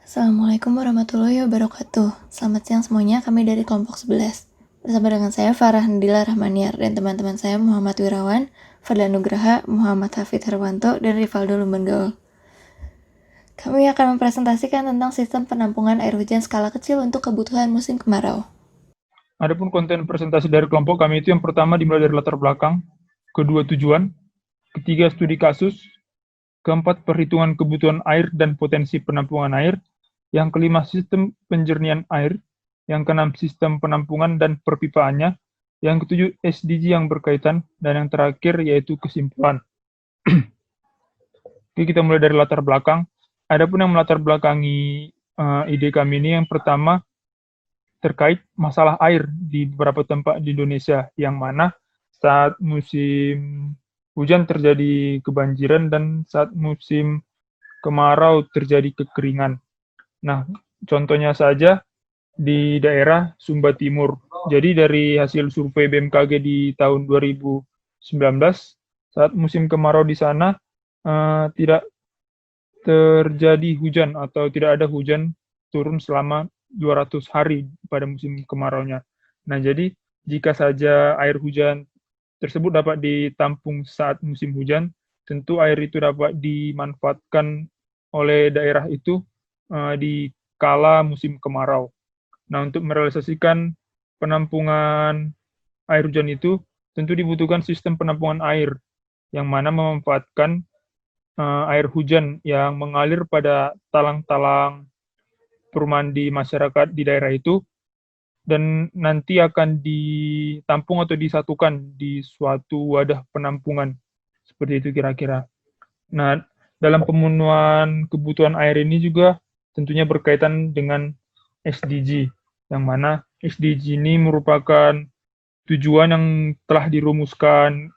Assalamualaikum warahmatullahi wabarakatuh. Selamat siang semuanya, kami dari kelompok 11. Bersama dengan saya Farah Nadila Rahmaniar dan teman-teman saya Muhammad Wirawan, Fadlan Nugraha, Muhammad Hafid Herwanto, dan Rivaldo Lumban. Kami akan mempresentasikan tentang sistem penampungan air hujan skala kecil untuk kebutuhan musim kemarau. Adapun konten presentasi dari kelompok kami itu yang pertama dimulai dari latar belakang, kedua tujuan, ketiga studi kasus, keempat perhitungan kebutuhan air dan potensi penampungan air, yang kelima sistem penjernihan air, yang keenam sistem penampungan dan perpipaannya, yang ketujuh SDG yang berkaitan, dan yang terakhir yaitu kesimpulan. Oke, kita mulai dari latar belakang. Adapun yang melatar belakangi ide kami ini yang pertama terkait masalah air di beberapa tempat di Indonesia, yang mana saat musim hujan terjadi kebanjiran dan saat musim kemarau terjadi kekeringan. Nah, contohnya saja di daerah Sumba Timur. Jadi dari hasil survei BMKG di tahun 2019, saat musim kemarau di sana tidak terjadi hujan atau tidak ada hujan turun selama 200 hari pada musim kemaraunya. Nah, jadi jika saja air hujan tersebut dapat ditampung saat musim hujan, tentu air itu dapat dimanfaatkan oleh daerah itu di kala musim kemarau. Nah, untuk merealisasikan penampungan air hujan itu, tentu dibutuhkan sistem penampungan air yang mana memanfaatkan air hujan yang mengalir pada talang-talang perumahan di masyarakat di daerah itu dan nanti akan ditampung atau disatukan di suatu wadah penampungan. Seperti itu kira-kira. Nah, dalam pemenuhan kebutuhan air ini juga tentunya berkaitan dengan SDG, yang mana SDG ini merupakan tujuan yang telah dirumuskan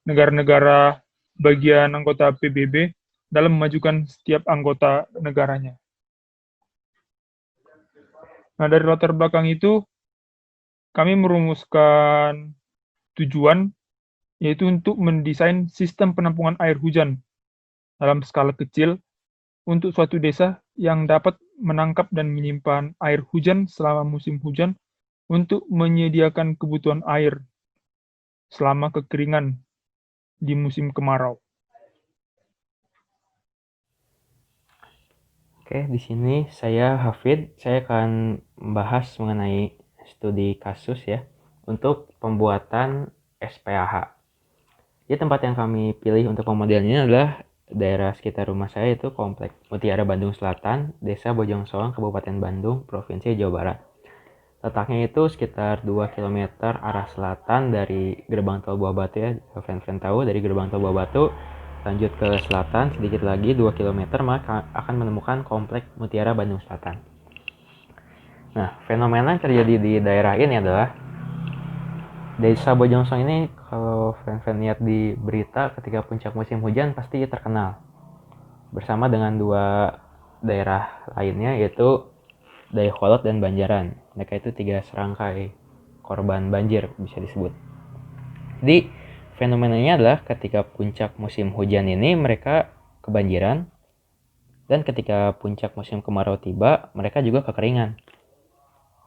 negara-negara bagian anggota PBB dalam memajukan setiap anggota negaranya. Nah, dari latar belakang itu, kami merumuskan tujuan, yaitu untuk mendesain sistem penampungan air hujan dalam skala kecil untuk suatu desa yang dapat menangkap dan menyimpan air hujan selama musim hujan untuk menyediakan kebutuhan air selama kekeringan di musim kemarau. Oke, di sini saya Hafid. Saya akan membahas mengenai studi kasus ya untuk pembuatan SPAH. Jadi tempat yang kami pilih untuk pemodelannya adalah daerah sekitar rumah saya, itu Komplek Mutiara Bandung Selatan, Desa Bojongsoang, Kabupaten Bandung, Provinsi Jawa Barat. Letaknya itu sekitar 2 km arah selatan dari Gerbang Tol Buah Batu ya. Fan-fan tahu, dari Gerbang Tol Buah Batu lanjut ke selatan sedikit lagi 2 km maka akan menemukan Komplek Mutiara Bandung Selatan. Nah, fenomena yang terjadi di daerah ini adalah Desa Bojongsoang ini, kalau fan-fan lihat di berita ketika puncak musim hujan pasti terkenal. Bersama dengan dua daerah lainnya yaitu Dayakolot dan Banjaran. Mereka itu 3 serangkai korban banjir bisa disebut. Jadi fenomenanya adalah ketika puncak musim hujan ini mereka kebanjiran, dan ketika puncak musim kemarau tiba mereka juga kekeringan.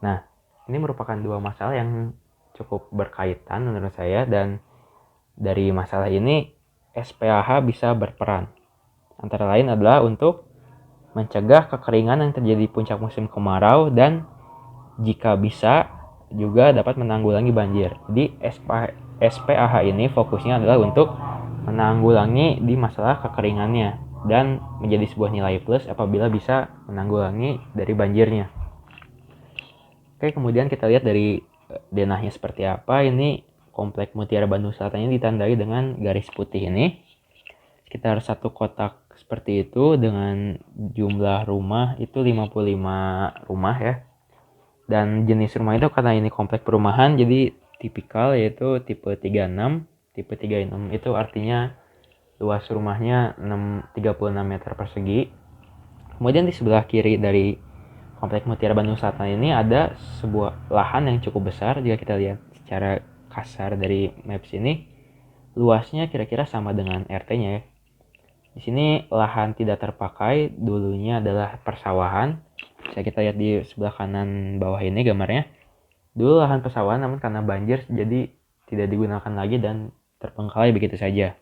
Nah, ini merupakan dua masalah yang cukup berkaitan menurut saya, dan dari masalah ini SPAH bisa berperan. Antara lain adalah untuk mencegah kekeringan yang terjadi puncak musim kemarau, dan jika bisa juga dapat menanggulangi banjir. Jadi SPAH ini fokusnya adalah untuk menanggulangi di masalah kekeringannya dan menjadi sebuah nilai plus apabila bisa menanggulangi dari banjirnya. Oke, kemudian kita lihat dari denahnya seperti apa. Ini Komplek Mutiara Bandung Selatan ini ditandai dengan garis putih ini. Sekitar satu kotak seperti itu dengan jumlah rumah itu 55 rumah ya. Dan jenis rumah itu karena ini komplek perumahan jadi tipikal yaitu tipe 36. Tipe 36 itu artinya luas rumahnya 36 meter persegi. Kemudian di sebelah kiri dari Komplek Mutiara Bandung Selatan ini ada sebuah lahan yang cukup besar. Jika kita lihat secara kasar dari maps ini, luasnya kira-kira sama dengan RT-nya ya. Di sini lahan tidak terpakai dulunya adalah persawahan. Bisa kita lihat di sebelah kanan bawah ini gambarnya. Dulu lahan persawahan, namun karena banjir jadi tidak digunakan lagi dan terbengkalai begitu saja.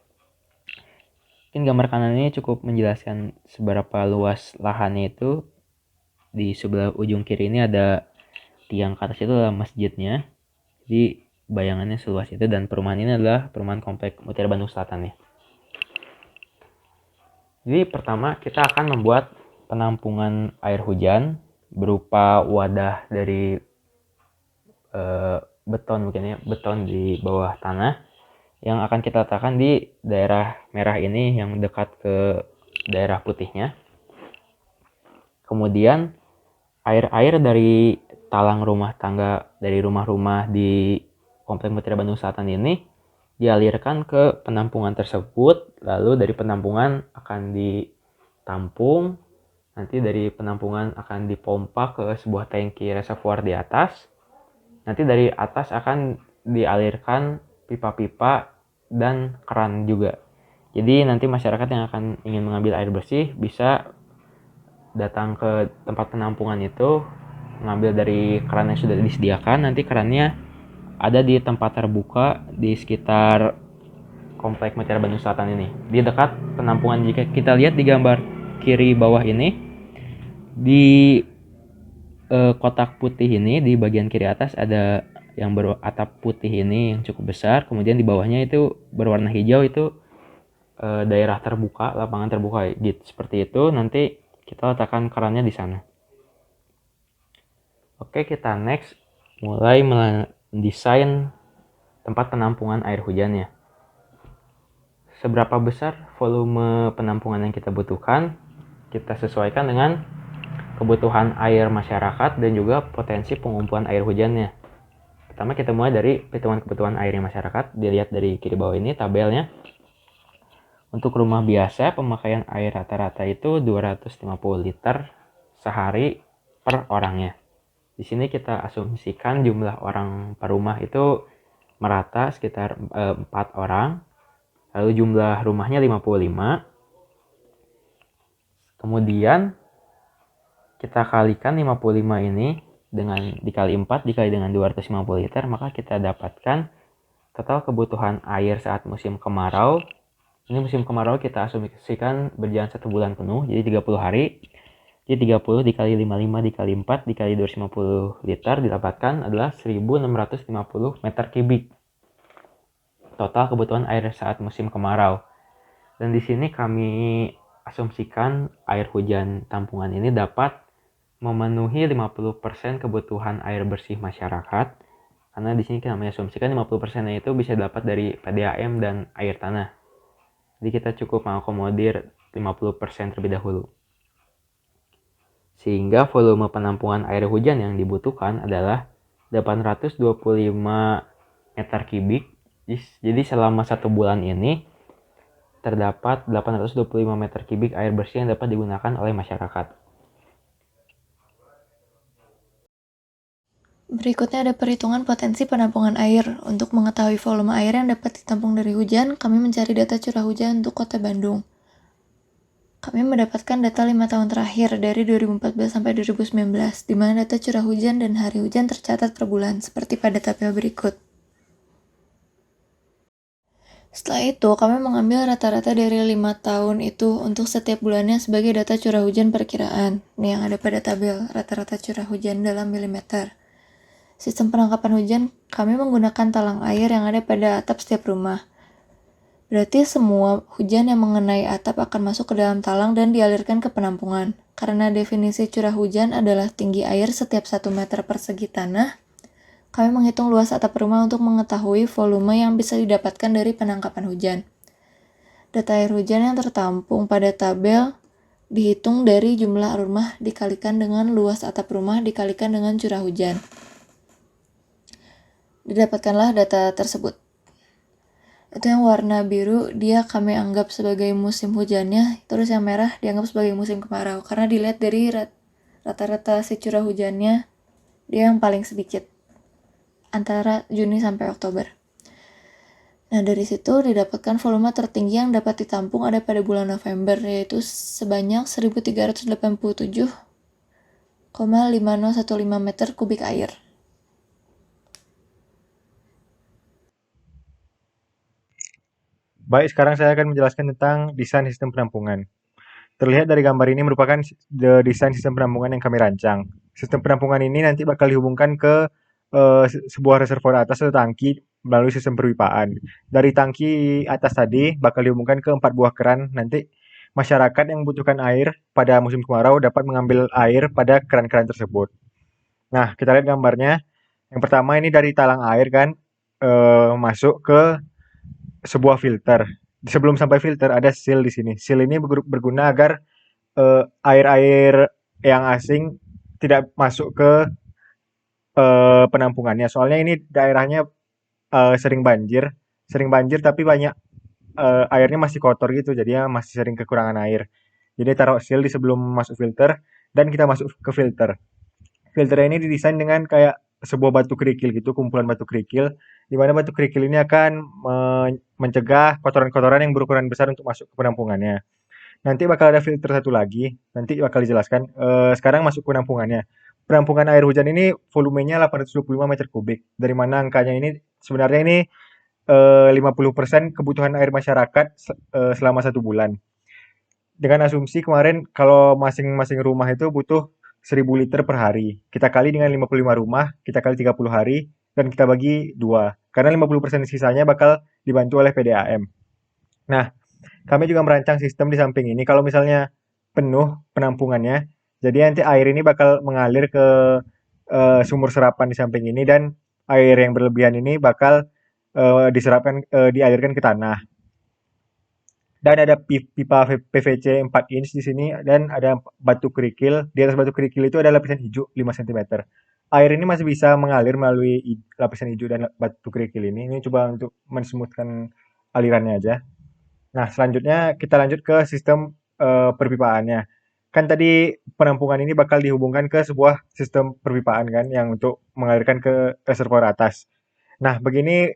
Mungkin gambar kanan ini cukup menjelaskan seberapa luas lahannya itu. Di sebelah ujung kiri ini ada tiang ke atas, itu adalah masjidnya. Jadi bayangannya seluas itu, dan perumahan ini adalah perumahan komplek Mutiara Bandung Selatan ya. Jadi pertama kita akan membuat penampungan air hujan berupa wadah dari beton, mungkin ya, beton di bawah tanah yang akan kita letakkan di daerah merah ini yang dekat ke daerah putihnya. Kemudian air-air dari talang rumah tangga dari rumah-rumah di komplek Mutiara Bandung Selatan ini dialirkan ke penampungan tersebut, lalu dari penampungan akan ditampung, nanti dari penampungan akan dipompa ke sebuah tangki reservoir di atas, nanti dari atas akan dialirkan pipa-pipa dan keran juga. Jadi nanti masyarakat yang akan ingin mengambil air bersih bisa datang ke tempat penampungan itu, mengambil dari keran yang sudah disediakan. Nanti kerannya ada di tempat terbuka di sekitar komplek Mutiara Bandung Selatan ini, di dekat penampungan. Jika kita lihat di gambar kiri bawah ini, di kotak putih ini di bagian kiri atas ada yang beratap putih ini yang cukup besar, kemudian di bawahnya itu berwarna hijau, itu daerah terbuka, lapangan terbuka gitu, seperti itu. Nanti kita letakkan kerannya di sana. Oke, kita next mulai mendesain tempat penampungan air hujannya. Seberapa besar volume penampungan yang kita butuhkan, kita sesuaikan dengan kebutuhan air masyarakat dan juga potensi pengumpulan air hujannya. Pertama kita mulai dari perhitungan kebutuhan airnya masyarakat. Dilihat dari kiri bawah ini tabelnya. Untuk rumah biasa pemakaian air rata-rata itu 250 liter sehari per orangnya. Di sini kita asumsikan jumlah orang per rumah itu merata sekitar 4 orang. Lalu jumlah rumahnya 55. Kemudian kita kalikan 55 ini dengan dikali 4 dikali dengan 250 liter, maka kita dapatkan total kebutuhan air saat musim kemarau. Ini musim kemarau kita asumsikan berjalan 1 bulan penuh, jadi 30 hari. Jadi 30 dikali 55 dikali 4 dikali 250 liter didapatkan adalah 1650 meter kubik. Total kebutuhan air saat musim kemarau. Dan di sini kami asumsikan air hujan tampungan ini dapat memenuhi 50% kebutuhan air bersih masyarakat. Karena di sini kami asumsikan 50%-nya itu bisa dapat dari PDAM dan air tanah. Jadi kita cukup mengakomodir 50% terlebih dahulu. Sehingga volume penampungan air hujan yang dibutuhkan adalah 825 meter kubik. Jadi selama 1 bulan ini terdapat 825 meter kubik air bersih yang dapat digunakan oleh masyarakat. Berikutnya ada perhitungan potensi penampungan air. Untuk mengetahui volume air yang dapat ditampung dari hujan, kami mencari data curah hujan untuk Kota Bandung. Kami mendapatkan data 5 tahun terakhir dari 2014 sampai 2019, di mana data curah hujan dan hari hujan tercatat per bulan, seperti pada tabel berikut. Setelah itu, kami mengambil rata-rata dari 5 tahun itu untuk setiap bulannya sebagai data curah hujan perkiraan. Ini yang ada pada tabel, rata-rata curah hujan dalam milimeter. Sistem penangkapan hujan, kami menggunakan talang air yang ada pada atap setiap rumah. Berarti semua hujan yang mengenai atap akan masuk ke dalam talang dan dialirkan ke penampungan. Karena definisi curah hujan adalah tinggi air setiap 1 meter persegi tanah, kami menghitung luas atap rumah untuk mengetahui volume yang bisa didapatkan dari penangkapan hujan. Data air hujan yang tertampung pada tabel dihitung dari jumlah rumah dikalikan dengan luas atap rumah dikalikan dengan curah hujan. Didapatkanlah data tersebut. Itu yang warna biru dia kami anggap sebagai musim hujannya, terus yang merah dianggap sebagai musim kemarau karena dilihat dari rata-rata si curah hujannya dia yang paling sedikit antara Juni sampai Oktober. Nah, dari situ didapatkan volume tertinggi yang dapat ditampung ada pada bulan November, yaitu sebanyak 1387,5015 meter kubik air. Baik, sekarang saya akan menjelaskan tentang desain sistem penampungan. Terlihat dari gambar ini merupakan desain sistem penampungan yang kami rancang. Sistem penampungan ini nanti bakal dihubungkan ke sebuah reservoir atas atau tangki melalui sistem perpipaan. Dari tangki atas tadi bakal dihubungkan ke 4 buah keran. Nanti masyarakat yang membutuhkan air pada musim kemarau dapat mengambil air pada keran-keran tersebut. Nah, kita lihat gambarnya. Yang pertama ini dari talang air kan masuk ke sebuah filter. Sebelum sampai filter ada seal di sini. Seal ini berguna agar air-air yang asing tidak masuk ke penampungannya. Soalnya ini daerahnya sering banjir tapi banyak airnya masih kotor gitu, jadinya masih sering kekurangan air. Jadi taruh seal di sebelum masuk filter dan kita masuk ke filter. Filter ini didesain dengan kayak sebuah batu kerikil gitu, kumpulan batu kerikil, di mana batu kerikil ini akan mencegah kotoran-kotoran yang berukuran besar untuk masuk ke penampungannya. Nanti bakal ada filter satu lagi, nanti bakal dijelaskan. Sekarang masuk ke penampungannya. Penampungan air hujan ini volumenya 825 meter kubik. Dari mana angkanya ini? Sebenarnya ini 50% kebutuhan air masyarakat selama 1 bulan. Dengan asumsi kemarin kalau masing-masing rumah itu butuh 1000 liter per hari. Kita kali dengan 55 rumah, kita kali 30 hari, dan kita bagi 2. Karena 50% sisanya bakal dibantu oleh PDAM. Nah, kami juga merancang sistem di samping ini. Kalau misalnya penuh penampungannya, jadi nanti air ini bakal mengalir ke sumur serapan di samping ini dan air yang berlebihan ini bakal dialirkan ke tanah. Dan ada pipa PVC 4 inch di sini dan ada batu kerikil. Di atas batu kerikil itu ada lapisan hijau 5 cm. Air ini masih bisa mengalir melalui lapisan hijau dan batu kerikil ini. Ini coba untuk mensmoothkan alirannya aja. Nah, selanjutnya kita lanjut ke sistem perpipaannya. Kan tadi penampungan ini bakal dihubungkan ke sebuah sistem perpipaan kan yang untuk mengalirkan ke reservoir atas. Nah, begini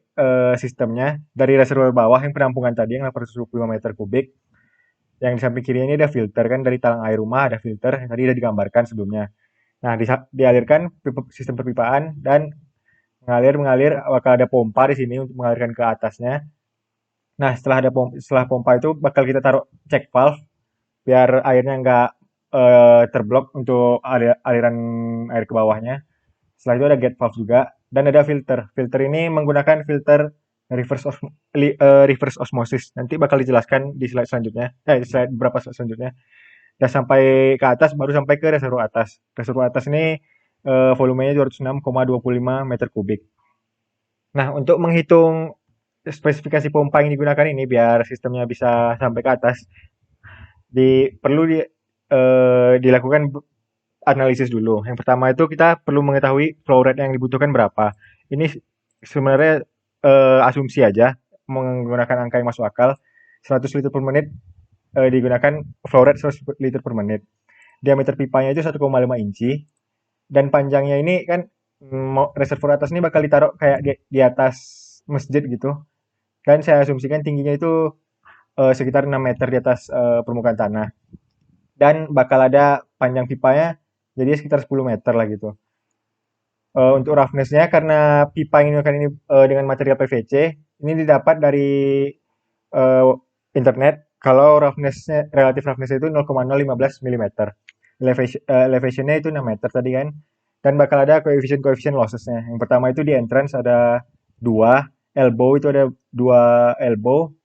sistemnya. Dari reservoir bawah yang penampungan tadi yang 825 meter kubik, yang di samping kiri ini ada filter kan, dari talang air rumah ada filter yang tadi sudah digambarkan sebelumnya. Nah, dialirkan sistem perpipaan dan mengalir bakal ada pompa di sini untuk mengalirkan ke atasnya. Nah, setelah pompa itu bakal kita taruh check valve biar airnya nggak terblok untuk aliran air ke bawahnya. Setelah itu ada gate valve juga dan ada filter. Filter ini menggunakan filter reverse osmosis. Nanti bakal dijelaskan di slide selanjutnya. Di slide beberapa slide selanjutnya. Dan sampai ke atas baru sampai ke reservoir atas. Reservoir atas ini volumenya 206,25 meter kubik. Nah, untuk menghitung spesifikasi pompa yang digunakan ini biar sistemnya bisa sampai ke atas, perlu dilakukan analisis dulu. Yang pertama itu kita perlu mengetahui flow rate yang dibutuhkan berapa. Ini sebenarnya asumsi aja menggunakan angka yang masuk akal. 100 liter per menit digunakan flow rate 100 liter per menit. Diameter pipanya itu 1,5 inci dan panjangnya ini kan reservoir atas ini bakal ditaruh kayak di atas masjid gitu. Dan saya asumsikan tingginya itu sekitar 6 meter di atas permukaan tanah. Dan bakal ada panjang pipanya jadi sekitar 10 meter lah gitu. Untuk roughness-nya karena pipa yang digunakan ini dengan material PVC, ini didapat dari internet. Kalau relatif roughness-nya itu 0,015 mm. Elevation-nya itu 6 meter tadi kan. Dan bakal ada koefisien losses-nya. Yang pertama itu di entrance ada 2, elbow itu ada 2 elbow,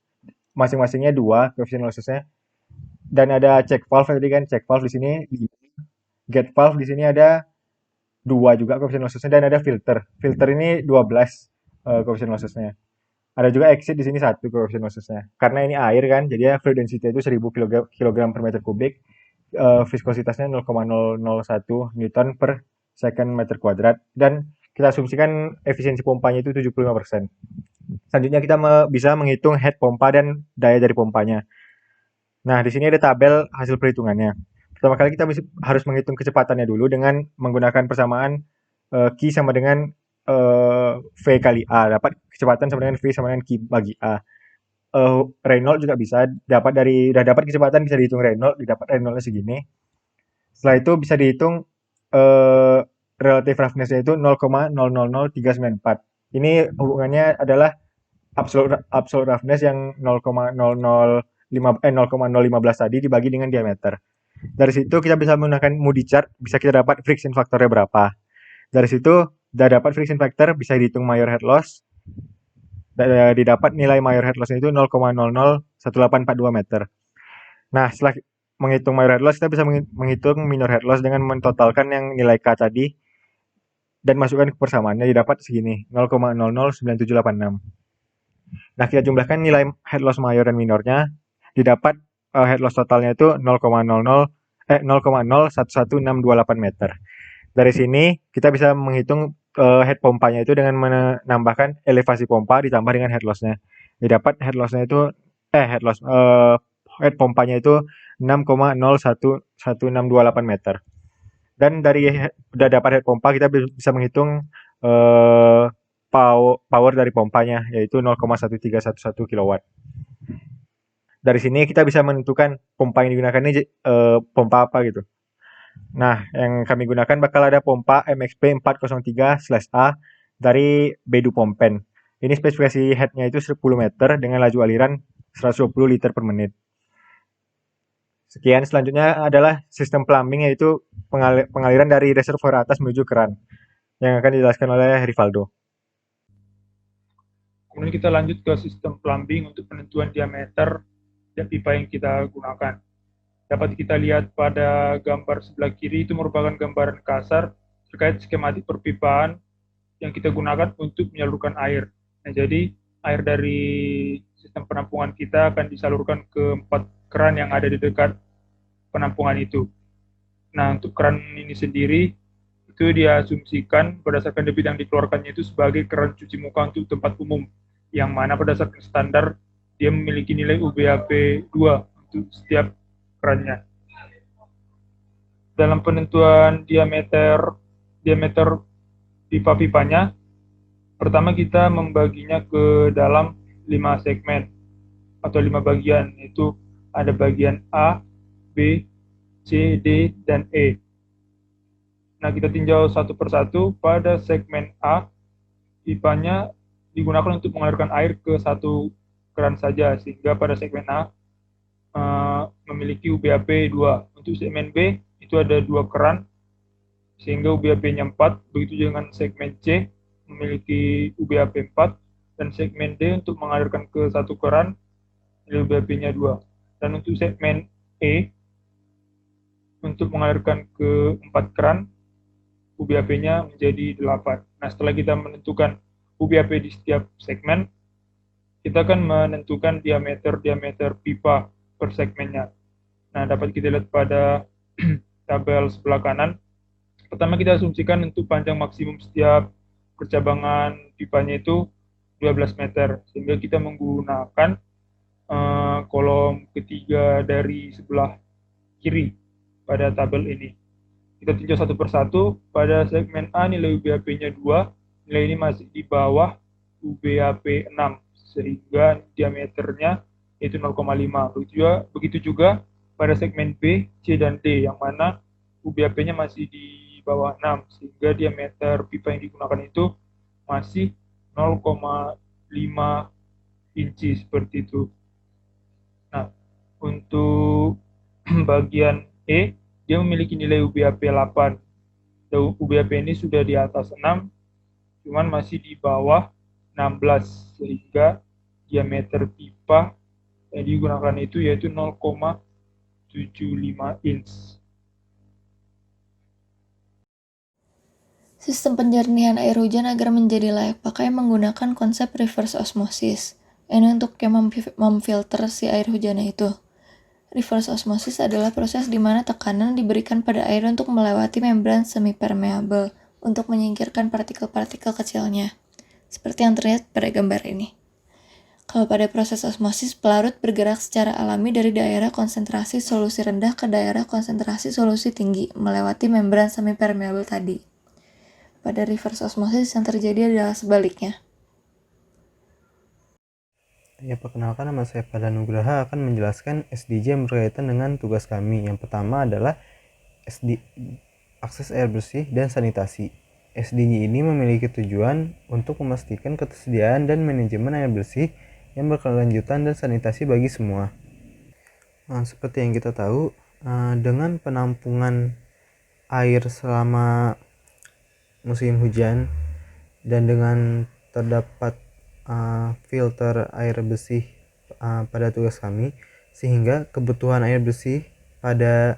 masing-masingnya 2 koefisien losses-nya. Dan ada check valve tadi kan, check valve di sini, gate valve di sini ada 2 juga koefisien losses-nya dan ada filter. Filter ini 12 koefisien losses-nya. Ada juga exit di sini 1 koefisien losses-nya. Karena ini air kan, jadi fluid density itu 1000 kg per meter kubik. Viskositasnya 0,001 Newton per second meter kuadrat dan kita asumsikan efisiensi pompanya itu 75%. Selanjutnya kita bisa menghitung head pompa dan daya dari pompanya. Nah, di sini ada tabel hasil perhitungannya. Pertama kali kita harus menghitung kecepatannya dulu dengan menggunakan persamaan Q sama dengan V kali A, dapat kecepatan sama dengan V sama dengan Q bagi A. Reynolds juga bisa, udah dapat kecepatan bisa dihitung Reynolds, didapat Reynolds segini. Setelah itu bisa dihitung relative roughness-nya itu 0,000394. Ini hubungannya adalah absolute roughness yang 0,015 tadi dibagi dengan diameter. Dari situ kita bisa menggunakan Moody chart, bisa kita dapat friction factor-nya berapa. Dari situ udah dapat friction factor, bisa dihitung major head loss. Didapat nilai major head loss-nya itu 0,001842 meter. Nah, setelah menghitung major head loss, kita bisa menghitung minor head loss dengan mentotalkan yang nilai K tadi dan masukkan ke persamaannya, didapat segini, 0,009786. Nah, kita jumlahkan nilai head loss mayor dan minornya, didapat head loss totalnya itu 0,011628 meter. Dari sini kita bisa menghitung head pompanya itu dengan menambahkan elevasi pompa ditambah dengan head loss-nya. Didapat head loss-nya itu head pompanya itu 6,011628 meter. Dan dari udah dapat head pompa kita bisa menghitung power dari pompanya yaitu 0,1311 kW. Dari sini kita bisa menentukan pompa yang digunakan ini pompa apa gitu. Nah, yang kami gunakan bakal ada pompa MXP 403/A dari Bedu Pompen. Ini spesifikasi headnya itu 10 meter dengan laju aliran 120 liter per menit. Sekian, selanjutnya adalah sistem plumbing, yaitu pengaliran dari reservoir atas menuju keran yang akan dijelaskan oleh Rivaldo. Kemudian kita lanjut ke sistem plumbing untuk penentuan diameter dan pipa yang kita gunakan. Dapat kita lihat pada gambar sebelah kiri itu merupakan gambaran kasar terkait skematik perpipaan yang kita gunakan untuk menyalurkan air. Nah, jadi air dari sistem penampungan kita akan disalurkan ke 4 keran yang ada di dekat penampungan itu. Nah, untuk keran ini sendiri itu diasumsikan berdasarkan debit yang dikeluarkannya itu sebagai keran cuci muka untuk tempat umum, yang mana berdasarkan standar dia memiliki nilai UBAP 2 untuk setiap kerannya. Dalam penentuan diameter pipa-pipanya, pertama kita membaginya ke dalam 5 segmen atau 5 bagian, yaitu ada bagian A, B, C, D, dan E. Nah, kita tinjau satu persatu. Pada segmen A, pipanya digunakan untuk mengalirkan air ke satu keran saja, sehingga pada segmen A memiliki UBAP 2. Untuk segmen B, itu ada 2 keran, sehingga UBAP-nya 4. Begitu dengan segmen C, memiliki UBAP 4. Dan segmen D untuk mengalirkan ke satu keran, UBAP-nya 2. Dan untuk segmen E, untuk mengalirkan ke 4 keran, UBAP-nya menjadi 8. Nah, setelah kita menentukan UBAP di setiap segmen, kita akan menentukan diameter pipa per segmennya. Nah, dapat kita lihat pada tabel sebelah kanan. Pertama, kita asumsikan untuk panjang maksimum setiap percabangan pipanya itu 12 meter, sehingga kita menggunakan kolom ketiga dari sebelah kiri pada tabel ini. Kita tinjau satu persatu. Pada segmen A nilai UBAP-nya 2, nilai ini masih di bawah UBAP 6, sehingga diameternya yaitu 0,5. Begitu juga pada segmen B, C, dan D, yang mana UBAP-nya masih di bawah 6, sehingga diameter pipa yang digunakan itu masih 0,5 inci seperti itu. Nah, untuk bagian E, dia memiliki nilai UBAP 8. UBAP ini sudah di atas 6, cuman masih di bawah 16, sehingga diameter pipa yang digunakan itu yaitu 0,75 inch. Sistem penjernihan air hujan agar menjadi layak pakai menggunakan konsep reverse osmosis. Ini untuk yang memfilter si air hujannya itu. Reverse osmosis adalah proses di mana tekanan diberikan pada air untuk melewati membran semi-permeable untuk menyingkirkan partikel-partikel kecilnya, seperti yang terlihat pada gambar ini. Kalau pada proses osmosis, pelarut bergerak secara alami dari daerah konsentrasi solusi rendah ke daerah konsentrasi solusi tinggi melewati membran semi-permeable tadi. Pada reverse osmosis yang terjadi adalah sebaliknya. Ya, perkenalkan, nama saya Fadlan Nugraha akan menjelaskan SDG yang berkaitan dengan tugas kami. Yang pertama adalah akses air bersih dan sanitasi. SDG ini memiliki tujuan untuk memastikan ketersediaan dan manajemen air bersih yang berkelanjutan dan sanitasi bagi semua. Seperti yang kita tahu, dengan penampungan air selama musim hujan dan dengan terdapat filter air bersih pada tugas kami, sehingga kebutuhan air bersih pada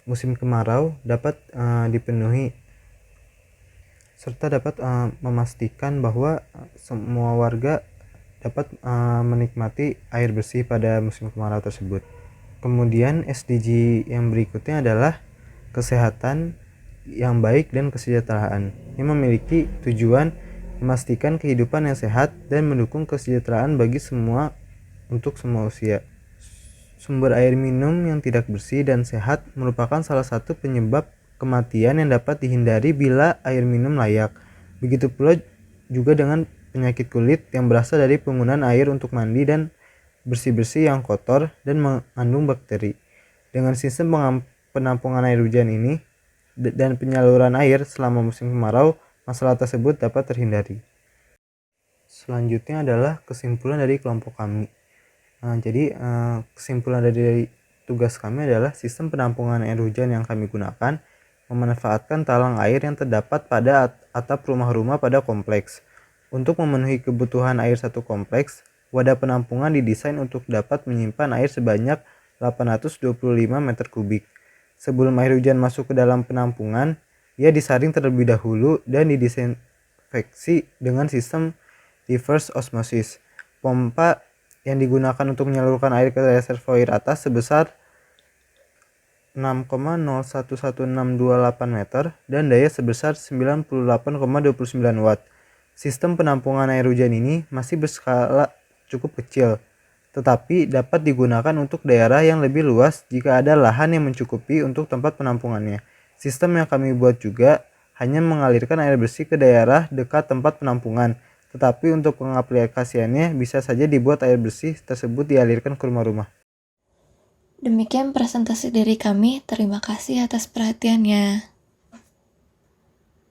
musim kemarau dapat dipenuhi, serta dapat memastikan bahwa semua warga dapat menikmati air bersih pada musim kemarau tersebut. Kemudian SDG yang berikutnya adalah kesehatan yang baik dan kesejahteraan, yang memiliki tujuan memastikan kehidupan yang sehat dan mendukung kesejahteraan bagi semua untuk semua usia. Sumber air minum yang tidak bersih dan sehat merupakan salah satu penyebab kematian yang dapat dihindari bila air minum layak. Begitu pula juga dengan penyakit kulit yang berasal dari penggunaan air untuk mandi dan bersih-bersih yang kotor dan mengandung bakteri. Dengan sistem penampungan air hujan ini dan penyaluran air selama musim kemarau, masalah tersebut dapat terhindari. Selanjutnya adalah kesimpulan dari kelompok kami. Jadi kesimpulan dari tugas kami adalah sistem penampungan air hujan yang kami gunakan memanfaatkan talang air yang terdapat pada atap rumah-rumah pada kompleks. Untuk memenuhi kebutuhan air satu kompleks, wadah penampungan didesain untuk dapat menyimpan air sebanyak 825 meter kubik. Sebelum air hujan masuk ke dalam penampungan, ia disaring terlebih dahulu dan didesinfeksi dengan sistem reverse osmosis. Pompa yang digunakan untuk menyalurkan air ke reservoir atas sebesar 6,011628 meter dan daya sebesar 98,29 watt. Sistem penampungan air hujan ini masih berskala cukup kecil, tetapi dapat digunakan untuk daerah yang lebih luas jika ada lahan yang mencukupi untuk tempat penampungannya. Sistem yang kami buat juga hanya mengalirkan air bersih ke daerah dekat tempat penampungan, tetapi untuk pengaplikasiannya bisa saja dibuat air bersih tersebut dialirkan ke rumah-rumah. Demikian presentasi dari kami. Terima kasih atas perhatiannya.